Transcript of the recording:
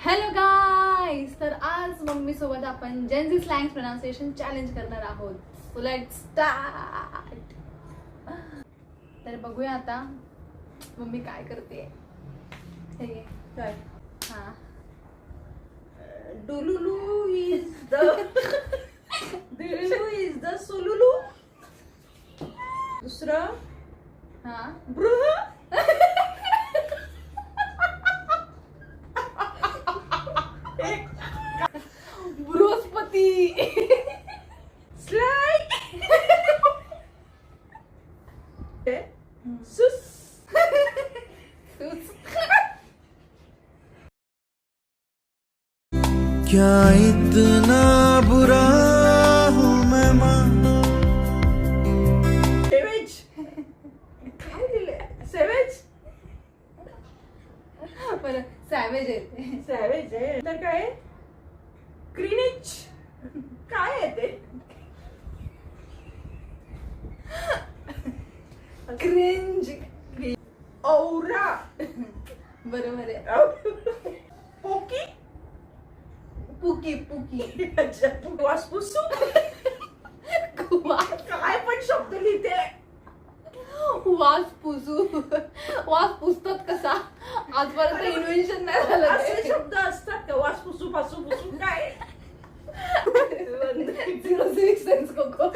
Hello guys, तर आज mummy सोबत आपण जेनझी स्लँग्स प्रोनाउन्सिएशन चॅलेंज करणार आहोत. So let's start. तर बघूया आता मम्मी काय करते. हे घे. काय? हा. डुलुलू इज द सुलुलू. दुसरं हा. बृह. बृहस्पती. स्लाय. सुस. क्या इतना बुरा हूँ मैं माँ. सेवेज. काय दिलंय? सेवेज. बरं, सॅवेज येते. सॅवेज आहे तर काय? ग्रीनिच. काय आहे ते? क्रिंज. औरा. बरोबर आहे. पोकी. पुकी पुकी. अच्छा, वासपुसू. काय पण शब्द लिहिते. वास पुसू. वास पुसतात कसा? आजपर्यंत इन्व्हेन्शन नाही झालं असे ते. शब्द असतात का? वासपुसू पासू पुसू काय? Zero civic sense, cocoa.